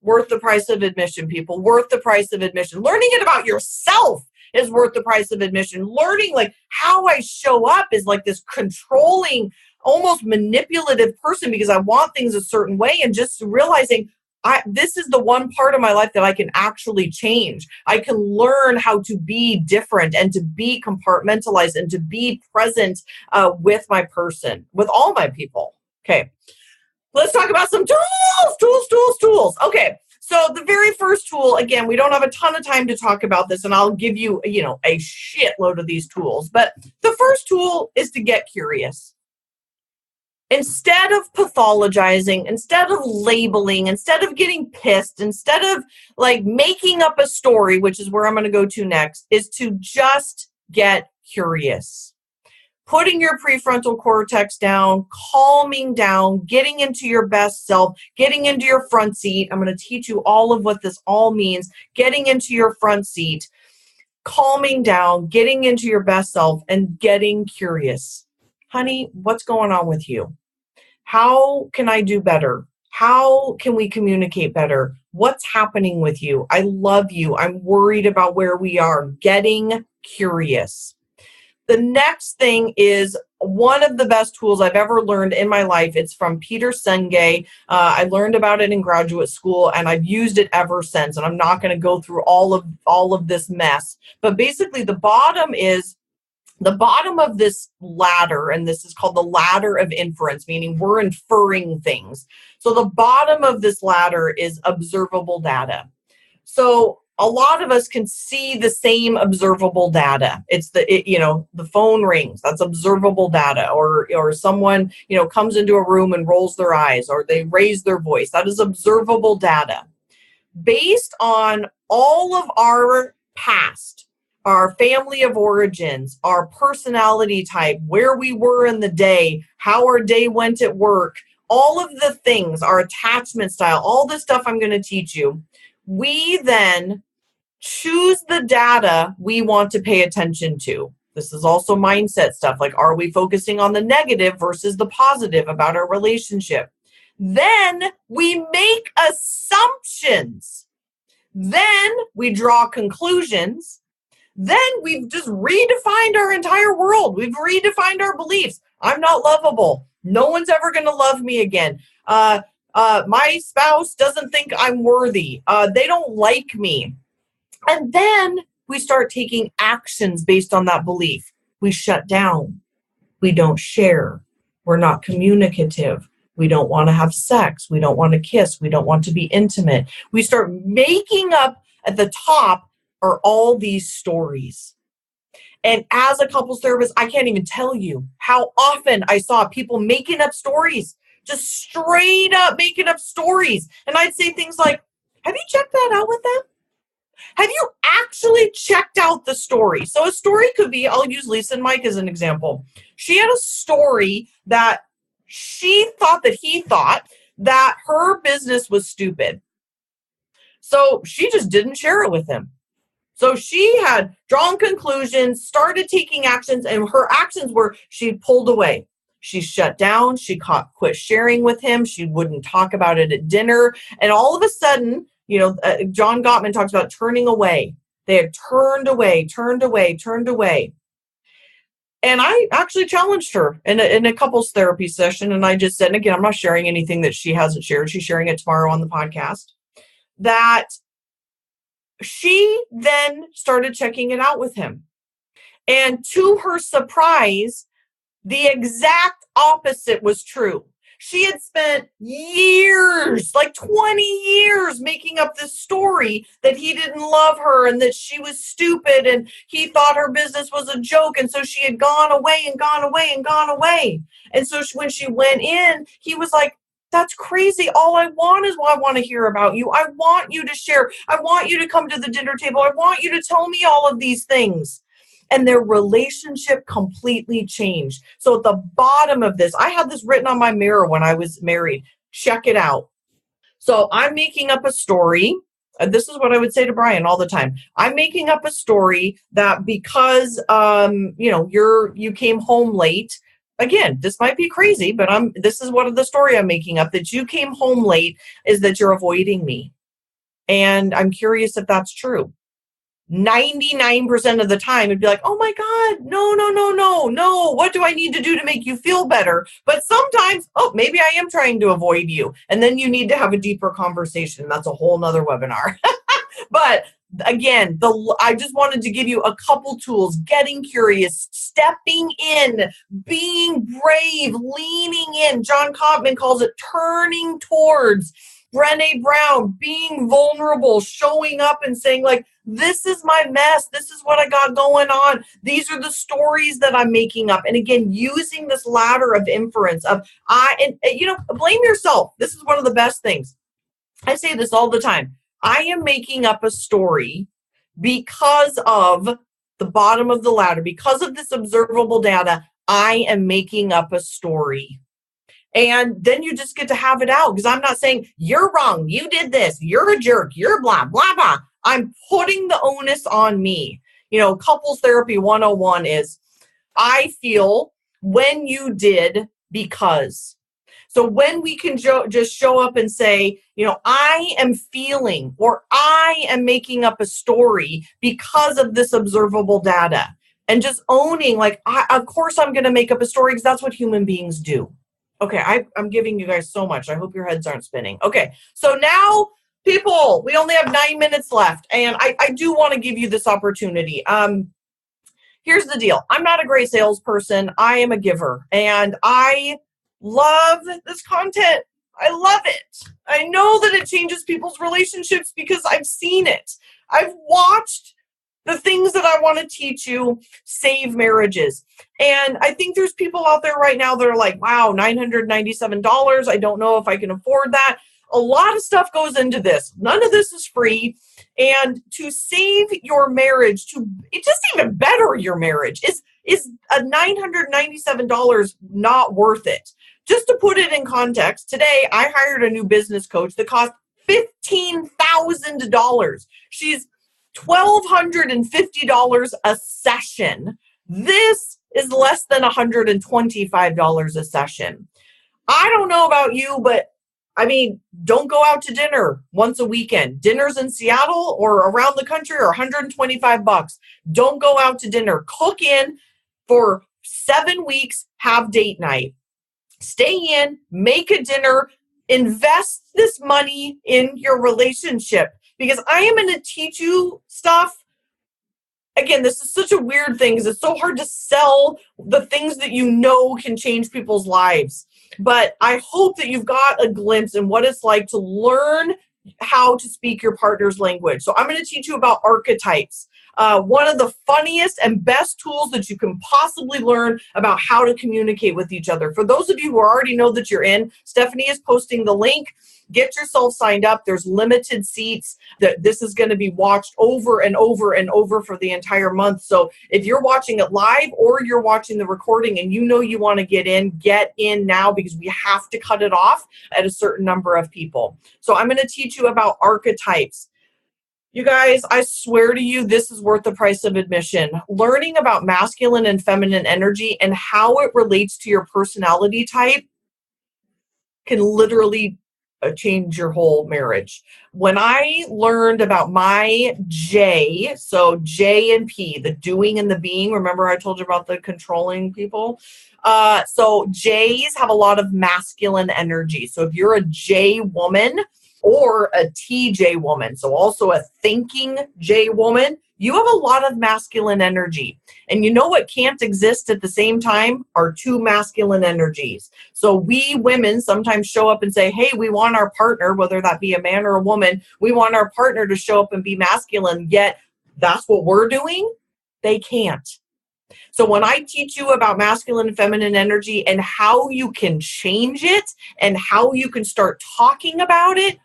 worth the price of admission, people, worth the price of admission. Learning it about yourself is worth the price of admission. Learning like how I show up is like this controlling, almost manipulative person because I want things a certain way, and just realizing this is the one part of my life that I can actually change. I can learn how to be different and to be compartmentalized and to be present with my person, with all my people. Okay, let's talk about some tools. Okay, so the very first tool, again, we don't have a ton of time to talk about this, and I'll give you, a shitload of these tools. But the first tool is to get curious. Instead of pathologizing, instead of labeling, instead of getting pissed, instead of like making up a story, which is where I'm going to go to next, is to just get curious. Putting your prefrontal cortex down, calming down, getting into your best self, getting into your front seat. I'm going to teach you all of what this all means. Getting into your front seat, calming down, getting into your best self, and getting curious. Honey, what's going on with you? How can I do better? How can we communicate better? What's happening with you? I love you. I'm worried about where we are. Getting curious. The next thing is one of the best tools I've ever learned in my life. It's from Peter Senge. I learned about it in graduate school, and I've used it ever since. And I'm not going to go through all of this mess. But basically, the bottom of this ladder, and this is called the ladder of inference, meaning we're inferring things. So the bottom of this ladder is observable data. So a lot of us can see the same observable data. It's the phone rings, that's observable data, or someone, comes into a room and rolls their eyes, or they raise their voice. That is observable data. Based on all of our past, our family of origins, our personality type, where we were in the day, how our day went at work, all of the things, our attachment style, all this stuff I'm going to teach you, we then choose the data we want to pay attention to. This is also mindset stuff, like are we focusing on the negative versus the positive about our relationship? Then we make assumptions. Then we draw conclusions. Then we've just redefined our entire world. We've redefined our beliefs. I'm not lovable. No one's ever going to love me again. My spouse doesn't think I'm worthy. They don't like me. And then we start taking actions based on that belief. We shut down. We don't share. We're not communicative. We don't want to have sex. We don't want to kiss. We don't want to be intimate. We start making up at the top are all these stories. And as a couples therapist, I can't even tell you how often I saw people making up stories, just straight up making up stories. And I'd say things like, have you checked that out with them? Have you actually checked out the story? So a story could be, I'll use Lisa and Mike as an example. She had a story that she thought that he thought that her business was stupid. So she just didn't share it with him. So she had drawn conclusions, started taking actions, and her actions were she pulled away. She shut down. She quit sharing with him. She wouldn't talk about it at dinner. And all of a sudden, John Gottman talks about turning away. They had turned away. And I actually challenged her in a couples therapy session. And I just said, and again, I'm not sharing anything that she hasn't shared. She's sharing it tomorrow on the podcast. That she then started checking it out with him. And to her surprise, the exact opposite was true. She had spent years, like 20 years, making up this story that he didn't love her and that she was stupid and he thought her business was a joke. And so she had gone away and gone away and gone away. And so when she went in, he was like, that's crazy. All I want is what I want to hear about you. I want you to share. I want you to come to the dinner table. I want you to tell me all of these things. And their relationship completely changed. So at the bottom of this, I had this written on my mirror when I was married. Check it out. So I'm making up a story. This is what I would say to Brian all the time. I'm making up a story that because you came home late. Again, this might be crazy, but this is what the story I'm making up, that you came home late is that you're avoiding me. And I'm curious if that's true. 99% of the time it'd be like, oh my God, no. What do I need to do to make you feel better? But sometimes, maybe I am trying to avoid you. And then you need to have a deeper conversation. That's a whole nother webinar. But again, I just wanted to give you a couple tools: getting curious, stepping in, being brave, leaning in. John Gottman calls it turning towards. Brené Brown, being vulnerable, showing up and saying, like, this is my mess. This is what I got going on. These are the stories that I'm making up. And again, using this ladder of inference of blame yourself. This is one of the best things. I say this all the time. I am making up a story because of the bottom of the ladder, because of this observable data. I am making up a story. And then you just get to have it out, because I'm not saying you're wrong, you did this, you're a jerk, you're blah, blah, blah. I'm putting the onus on me. Couples therapy 101 is, I feel when you did because. So when we can just show up and say, I am feeling, or I am making up a story because of this observable data, and just owning, like, of course I'm going to make up a story because that's what human beings do. Okay, I'm giving you guys so much. I hope your heads aren't spinning. Okay, so now, people, we only have 9 minutes left, and I do want to give you this opportunity. Here's the deal. I'm not a great salesperson. I am a giver, and I love this content. I love it. I know that it changes people's relationships because I've seen it. I've watched the things that I want to teach you save marriages. And I think there's people out there right now that are like, wow, $997. I don't know if I can afford that. A lot of stuff goes into this. None of this is free. And to save your marriage, to just even better your marriage, is a $997 not worth it. Just to put it in context, today I hired a new business coach that cost $15,000. She's $1,250 a session. This is less than $125 a session. I don't know about you, but don't go out to dinner once a weekend. Dinners in Seattle or around the country are $125. Don't go out to dinner. Cook in for 7 weeks, have date night. Stay in, make a dinner, invest this money in your relationship. Because I am going to teach you stuff. Again, this is such a weird thing because it's so hard to sell the things that can change people's lives. But I hope that you've got a glimpse in what it's like to learn how to speak your partner's language. So I'm going to teach you about archetypes. One of the funniest and best tools that you can possibly learn about how to communicate with each other. For those of you who already know that you're in, Stephanie is posting the link. Get yourself signed up. There's limited seats. This is going to be watched over and over and over for the entire month. So if you're watching it live or you're watching the recording and you want to get in now, because we have to cut it off at a certain number of people. So I'm going to teach you about archetypes. You guys, I swear to you, this is worth the price of admission. Learning about masculine and feminine energy and how it relates to your personality type can literally change your whole marriage. When I learned about my J, so J and P, the doing and the being, remember I told you about the controlling people? So J's have a lot of masculine energy. So if you're a J woman or a TJ woman, so also a thinking J woman, you have a lot of masculine energy. And you know what can't exist at the same time are two masculine energies. So we women sometimes show up and say, hey, we want our partner, whether that be a man or a woman, we want our partner to show up and be masculine, yet that's what we're doing. They can't. So when I teach you about masculine and feminine energy and how you can change it and how you can start talking about it,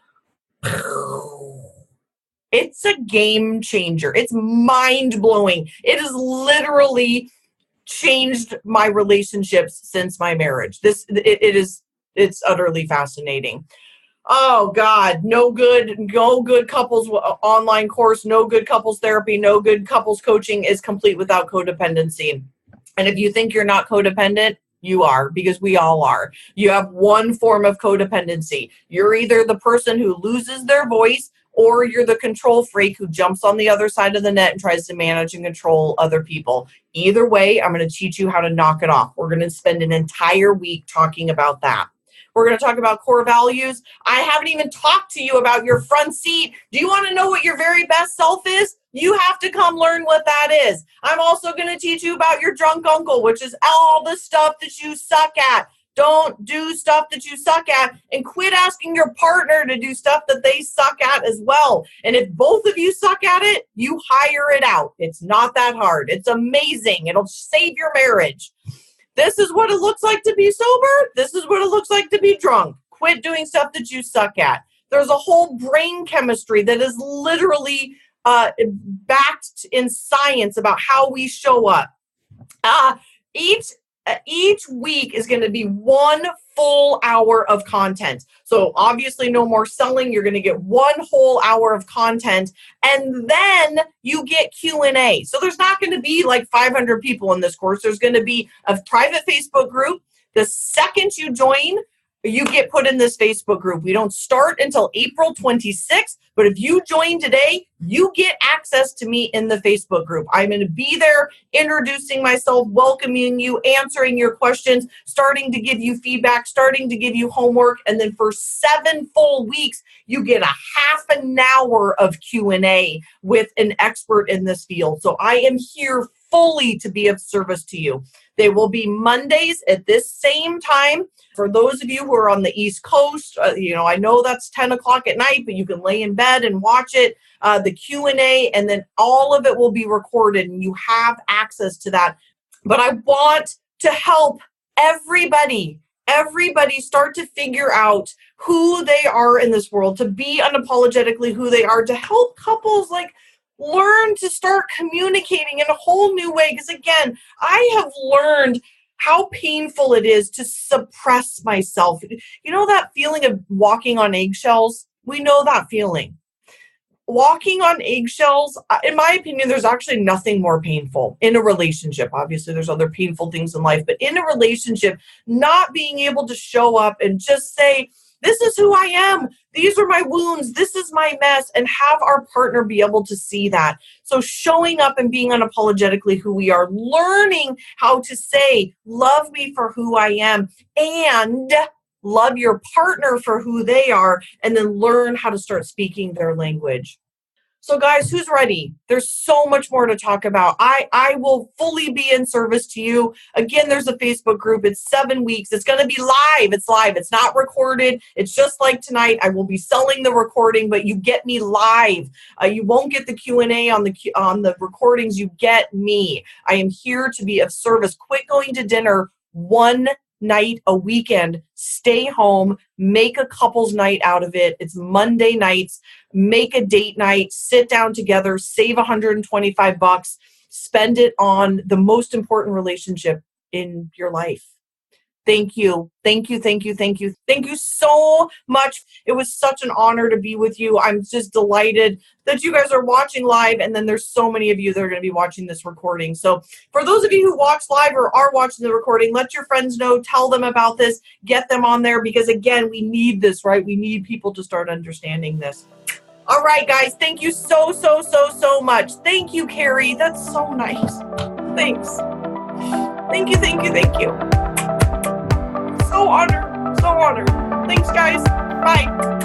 it's a game changer. It's mind blowing. It has literally changed my relationships since my marriage. It's utterly fascinating. Oh God, no good couples online course, no good couples therapy, no good couples coaching is complete without codependency. And if you think you're not codependent, you are, because we all are. You have one form of codependency. You're either the person who loses their voice or you're the control freak who jumps on the other side of the net and tries to manage and control other people. Either way, I'm going to teach you how to knock it off. We're going to spend an entire week talking about that. We're going to talk about core values. I haven't even talked to you about your front seat. Do you want to know what your very best self is? You have to come learn what that is. I'm also going to teach you about your drunk uncle, which is all the stuff that you suck at. Don't do stuff that you suck at, and quit asking your partner to do stuff that they suck at as well. And if both of you suck at it, you hire it out. It's not that hard. It's amazing. It'll save your marriage. This is what it looks like to be sober. This is what it looks like to be drunk. Quit doing stuff that you suck at. There's a whole brain chemistry that is literally backed in science about how we show up. Each week is going to be 1 full hour of content. So obviously no more selling. You're going to get 1 whole hour of content, and then you get Q&A. So there's not going to be like 500 people in this course. There's going to be a private Facebook group. The second you join, you get put in this Facebook group. We don't start until April 26th, but if you join today, you get access to me in the Facebook group. I'm going to be there introducing myself, welcoming you, answering your questions, starting to give you feedback, starting to give you homework, and then for 7 full weeks, you get a half an hour of Q&A with an expert in this field. So I am here fully to be of service to you. They will be Mondays at this same time. For those of you who are on the East Coast, I know that's 10 o'clock at night, but you can lay in bed and watch it, the Q&A, and then all of it will be recorded and you have access to that. But I want to help everybody start to figure out who they are in this world, to be unapologetically who they are, to help couples learn to start communicating in a whole new way. Because again, I have learned how painful it is to suppress myself. You know that feeling of walking on eggshells? We know that feeling. Walking on eggshells, in my opinion, there's actually nothing more painful in a relationship. Obviously, there's other painful things in life, but in a relationship, not being able to show up and just say, this is who I am. These are my wounds. This is my mess. And have our partner be able to see that. So showing up and being unapologetically who we are, learning how to say, love me for who I am, and love your partner for who they are, and then learn how to start speaking their language. So guys, who's ready? There's so much more to talk about. I will fully be in service to you. Again, there's a Facebook group. It's 7 weeks. It's going to be live. It's live. It's not recorded. It's just like tonight. I will be selling the recording, but you get me live. You won't get the Q&A on the recordings. You get me. I am here to be of service. Quit going to dinner one night a weekend. Stay home. Make a couple's night out of it. It's Monday nights. Make a date night. Sit down together. Save $125. Spend it on the most important relationship in your life. Thank you. Thank you. Thank you. Thank you. Thank you so much. It was such an honor to be with you. I'm just delighted that you guys are watching live. And then there's so many of you that are going to be watching this recording. So for those of you who watch live or are watching the recording, let your friends know, tell them about this, get them on there, because again, we need this, right? We need people to start understanding this. All right, guys. Thank you so much. Thank you, Carrie. That's so nice. Thanks. Thank you. Thank you. Thank you. So honored. So honored. Thanks, guys. Bye.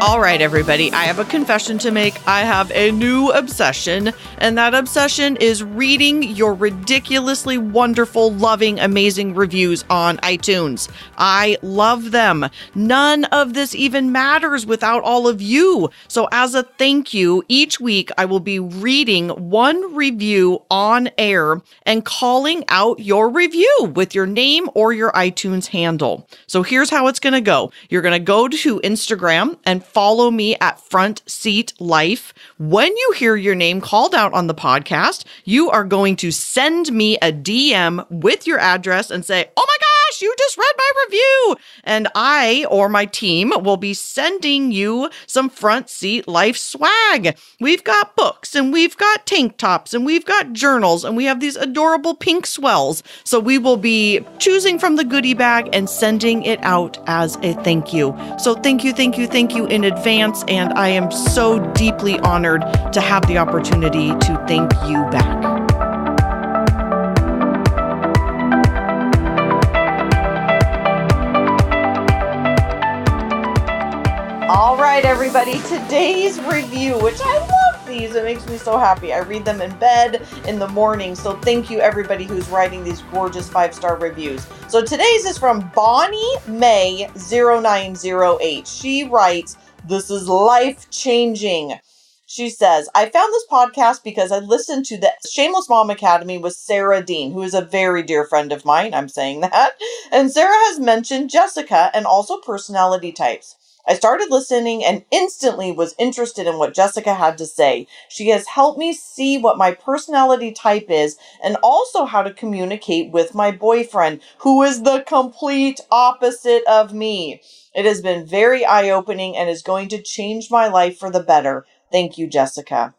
All right, everybody, I have a confession to make. I have a new obsession, and that obsession is reading your ridiculously wonderful, loving, amazing reviews on iTunes. I love them. None of this even matters without all of you. So as a thank you, each week I will be reading one review on air and calling out your review with your name or your iTunes handle. So here's how it's going to go. You're going to go to Instagram and follow me at Front Seat Life. When you hear your name called out on the podcast, you are going to send me a DM with your address and say, "Oh my gosh, you just read my review." And I or my team will be sending you some Front Seat Life swag. We've got books and we've got tank tops and we've got journals and we have these adorable pink swells. So we will be choosing from the goodie bag and sending it out as a thank you. So thank you in advance. And I am so deeply honored to have the opportunity to thank you back. All right, everybody, today's review, which I love these. It makes me so happy. I read them in bed in the morning. So thank you, everybody who's writing these gorgeous 5-star reviews. So today's is from Bonnie May 0908. She writes, "This is life-changing." She says, "I found this podcast because I listened to the Shameless Mom Academy with Sarah Dean, who is a very dear friend of mine. I'm saying that. And Sarah has mentioned Jessica and also personality types. I started listening and instantly was interested in what Jessica had to say. She has helped me see what my personality type is and also how to communicate with my boyfriend, who is the complete opposite of me. It has been very eye-opening and is going to change my life for the better. Thank you, Jessica."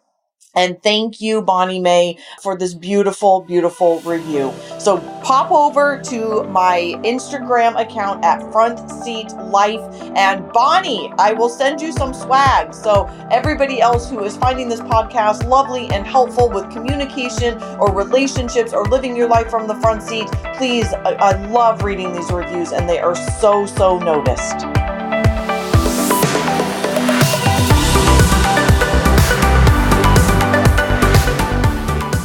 And thank you, Bonnie May, for this beautiful, beautiful review. So pop over to my Instagram account at Front Seat Life. And Bonnie, I will send you some swag. So everybody else who is finding this podcast lovely and helpful with communication or relationships or living your life from the front seat, please, I love reading these reviews and they are so noticed.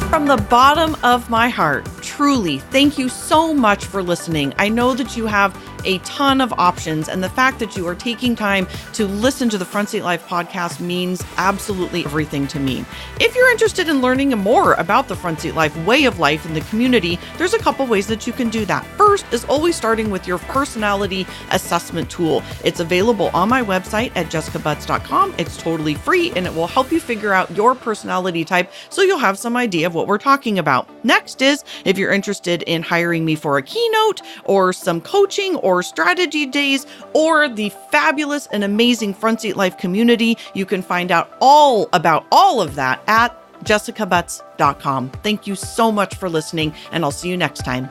From the bottom of my heart, truly, thank you so much for listening. I know that you have a ton of options, and the fact that you are taking time to listen to the Front Seat Life podcast means absolutely everything to me. If you're interested in learning more about the Front Seat Life way of life in the community, there's a couple ways that you can do that. First is always starting with your personality assessment tool. It's available on my website at jessicabutts.com. It's totally free, and it will help you figure out your personality type so you'll have some idea of what we're talking about. Next is, if you're interested in hiring me for a keynote or some coaching or strategy days or the fabulous and amazing Front Seat Life community, you can find out all about all of that at jessicabutts.com. Thank you so much for listening, and I'll see you next time.